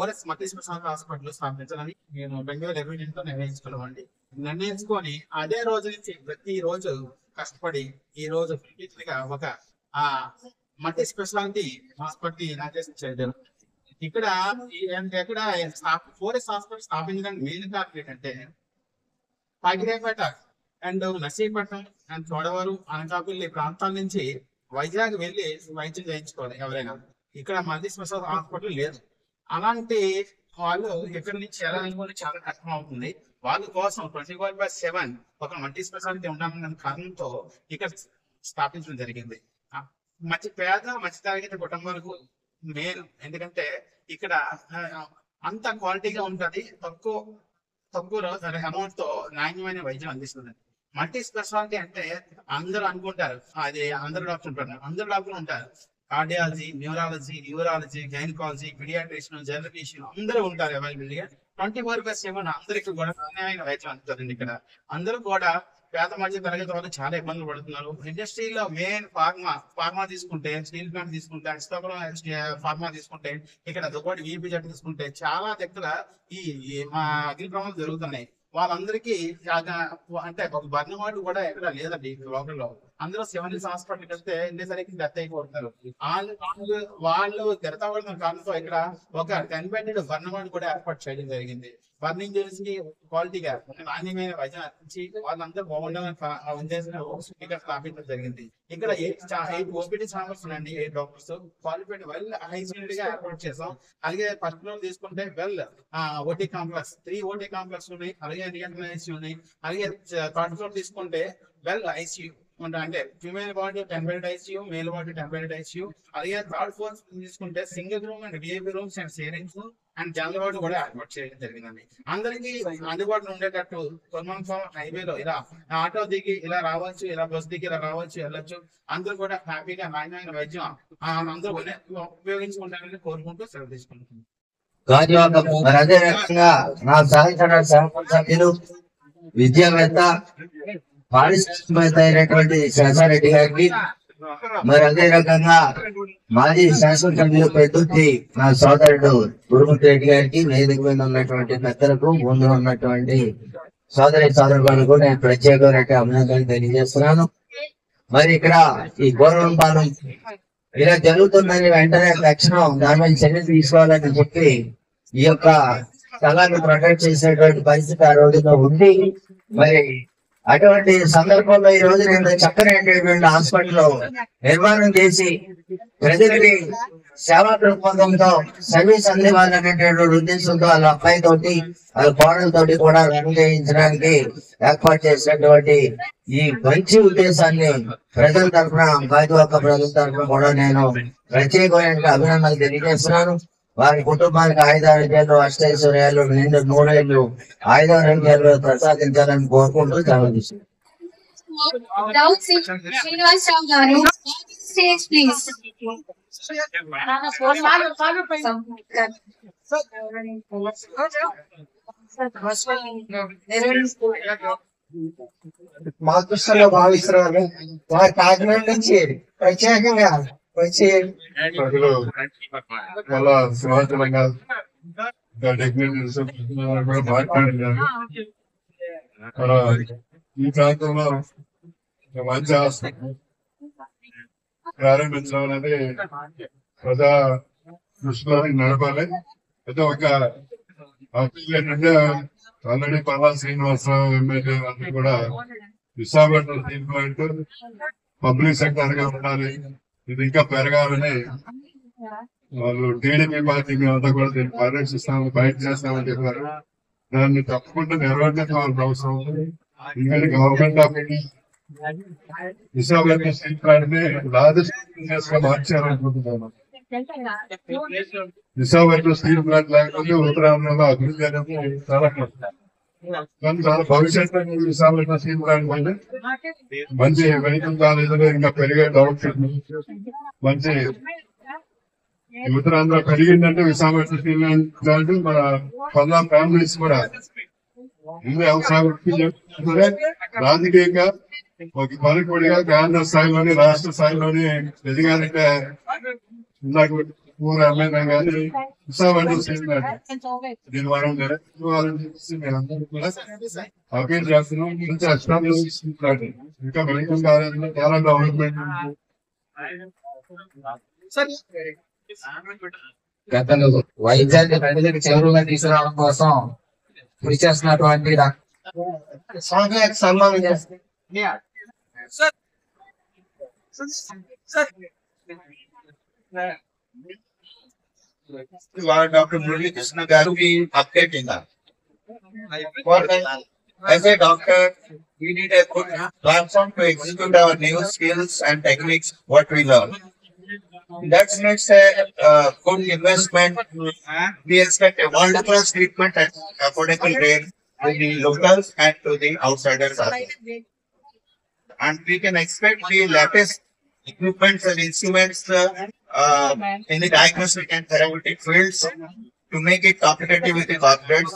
Forest multi speciality hospital స్థాపించాలని నేను 2021 నిర్ణయించుకున్నామండి. నిర్ణయించుకొని అదే రోజు నుంచి ప్రతి రోజు కష్టపడి ఈ రోజు గా ఒక మల్టీ స్పెషాలిటీ హాస్పిటల్ ఇనాగ్రేషన్ చేయడం. ఇక్కడ ఫోరెస్ట్ హాస్పిటల్ స్థాపించడానికి మెయిన్ కారణం ఏంటంటే పాకిరేపేట అండ్ నర్సీపట్నం అండ్ చోడవరం అనకాపల్లి ప్రాంతాల నుంచి వైజాగ్ వెళ్ళి వైద్యం చేయించుకోవాలి ఎవరైనా. ఇక్కడ మల్టీ స్పెషాలిటీ హాస్పిటల్ లేదు. అలాంటి వాళ్ళు ఎక్కడి నుంచి ఎలా అనుకోని చాలా కష్టం అవుతుంది. వాళ్ళ కోసం 24/7 ఒక మల్టీ స్పెషాలిటీ ఉండాలన్న కారణంతో ఇక్కడ స్థాపించడం జరిగింది. మధ్య తరగతి కుటుంబాలకు మేలు. ఎందుకంటే ఇక్కడ అంత క్వాలిటీగా ఉంటది, తక్కువ అమౌంట్ తో నాణ్యమైన వైద్యం అందిస్తుంది. మల్టీ స్పెషాలిటీ అంటే అందరూ అనుకుంటారు అది అందరు డాక్టర్లు ఉంటారు. Cardiology, neurology, gynaecology, paediatrician, general అందరూ ఉంటారు అవైలబుల్ గా. 24/7 అందరికి కూడా నాణ్యమైన వైద్యం అందుతుందండి. ఇక్కడ అందరూ కూడా పేద మధ్య తరగతి వాళ్ళు చాలా ఇబ్బందులు పడుతున్నారు. ఇండస్ట్రీలో మెయిన్ ఫార్మా తీసుకుంటే, స్టీల్ ప్లాంట్ తీసుకుంటే, ఫార్మా తీసుకుంటే, ఇక్కడ దుబాటి VPZ తీసుకుంటే చాలా దగ్గర ఈ మా అగ్ని ప్రమాదాలు జరుగుతున్నాయి. వాళ్ళందరికీ అంటే ఒక బర్ణవాడు కూడా ఎక్కడ లేదండి లోకల్లో. అందరూ సివిల్స్ హాస్పిటల్కి వెళ్తే ఇండేసరికి డెత్ అయిపోతున్నారు. వాళ్ళు తెరతపడిన కారణంతో ఇక్కడ ఒక 10 బెడ్ బర్ణవాడు కూడా ఏర్పాటు చేయడం జరిగింది. బర్నింగ్ చేసి క్వాలిటీగా నాణ్యమైన వైద్యం అందించి వాళ్ళందరూ బాగుండాలని ఉద్దేశంగా ఇక్కడ స్థాపించడం జరిగింది. ఇక్కడ 8 OPD ఛాంబర్స్ ఉన్నాయండి, 8 డాక్టర్స్ క్వాలిఫైడ్ వెల్ హైజీనిక్ గా ఏర్పాటు చేసాం. అలాగే ఫస్ట్ ఫ్లోర్ తీసుకుంటే well OT complex 3 OT complex ఉన్నాయి. అలాగే ICU ఉన్నాయి. అలాగే థర్డ్ ఫ్లోర్ తీసుకుంటే వెల్ ICU అంటే female body 10 bed ICU, male body 10 bed ICU. అలాగే థర్డ్ ఫ్లోర్ తీసుకుంటే single room and VIP rooms and sharings and general ward కూడా ఏర్పాటు చేయడం జరిగిందండి. అందరికీ అందుబాటులో ఉండేటట్టు హైవేలో ఇలా ఆటో దిగి ఇలా రావచ్చు, ఇలా బస్ దిగి ఇలా రావచ్చు, వెళ్ళొచ్చు. అందరూ కూడా హ్యాపీగా నాణ్యమైన వైద్యం అందరూ ఉపయోగించుకుంటారని కోరుకుంటూ సెలవు తీసుకుంటున్నాను. అదే రకంగా నా సభ్యులు విద్యావేత్త పారిశ్రామికవేత్త అయినటువంటి శేషారెడ్డి గారికి, మరి అదే రకంగా మాజీ శాసనసభ్యులు పెద్దొచ్చి నా సోదరుడు గురుమూర్తి రెడ్డి గారికి, వేదిక మీద ఉన్నటువంటి పెద్దలకు, ముందు ఉన్నటువంటి సోదరులకు నేను ప్రత్యేకమైన అభినందనలు తెలియజేస్తున్నాను. మరి ఇక్కడ ఈ గోరవరంపాలెం ఇలా జరుగుతుందని వెంటనే తక్షణం దాని మీద చర్యలు తీసుకోవాలని చెప్పి ఈ యొక్క స్థలాన్ని ప్రొటెక్ట్ చేసేటువంటి పరిస్థితి ఆ రోజుల్లో ఉంది. మరి అటువంటి సందర్భంలో ఈ రోజు నేను చక్కనైనటువంటి హాస్పిటల్ నిర్మాణం చేసి ప్రజలకి సేవా దృక్పథంతో సర్వీస్ అందివ్వాలనేటువంటి ఉద్దేశంతో వాళ్ళ అబ్బాయి తోటి వాళ్ళ కోడలతోటి కూడా రన్ చేయించడానికి ఏర్పాటు చేసినటువంటి ఈ మంచి ఉద్దేశాన్ని ప్రజల తరఫున, గాజువాక ప్రజల తరఫున కూడా నేను ప్రత్యేకమైన అభినందనలు తెలియజేస్తున్నాను. వారి కుటుంబానికి ఆయుధారోగ్యాలు, అష్టైశ్వర్యాలు, నిండు 100 ఏళ్ళు ఆయుధారోగ్యాలు ప్రసాదించాలని కోరుకుంటూ సెలవు మా దృష్టిలో భావిస్తున్నారు. వారి కాకినాడ నుంచి ప్రత్యేకంగా వచ్చి ఈ ప్రాంతంలో మంచి హాస్పిటల్ ప్రారంభించడం అనేది ప్రజా దృష్టిలో నడపాలి. అయితే ఒక ఏంటంటే ఆల్రెడీ పల్లా శ్రీనివాసరావు ఎమ్మెల్యే అన్ని కూడా Visakhapatnam steel plant public sector గా ఉండాలి, ఇది ఇంకా పెరగాలని వాళ్ళు టీడీపీ పార్టీ మేమంతా కూడా దీన్ని పరిరక్షిస్తామని బయట చేస్తామని చెప్పారు. దాన్ని తప్పకుండా నిర్వహించాల్సిన అవసరం ఉంది. ఎందుకంటే government of Visakhapatnam steel plant ని లాజిస్టిక్స్ గా మార్చాలనుకుంటున్నాను. విశాఖపట్నం స్టీల్ ప్లాంట్ లేకపోతే ఉత్తరాంధ్రలో అభివృద్ధి అనేది చాలా కానీ చాలా భవిష్యత్తు విశాఖపట్నం స్టీల్ ప్లాంట్ అంటే మంచి వెహికల్ కాలేజీలో ఇంకా పెరిగే డౌట్ మంచి ఉత్తరాంధ్ర పెరిగిందంటే విశాఖపట్నం స్టీల్ ప్లాంట్ మన 10 ఫ్యామిలీస్ కూడా రాజకీయంగా ఒక పలుకుడిగా కేంద్ర స్థాయిలోని రాష్ట్ర స్థాయిలోని ఎదిగారంటే ఇందాక ఊరు ఎమ్మెల్యే కానీ ఉత్సాహవంతం చేస్తున్నారు. దీని వల్ల వాళ్ళని చూసి మీరందరూ కూడా అపీల్ చేస్తున్నాం. మంచి అష్టాలు తీసుకుంటున్నారు. ఇంకా మెడికల్ కాలేజీలో చాలా డెవలప్మెంట్ ఉంది. గతంలో వైద్యాన్ని ప్రజలకు చేరువుగా తీసుకురావడం కోసం కృషి చేస్తున్నటువంటి స్వామికి సన్మానం చేస్తారు. Dr. Murali Krishna Garu update in that. As a doctor, we need a good platform to execute our new skills and techniques, what we learn. That makes a good investment. We expect a world-class treatment at affordable rate to the locals and to the outsiders as well. And we can expect the latest equipments and instruments in the diagnostic and therapeutic fields to make it competitive with the corporates.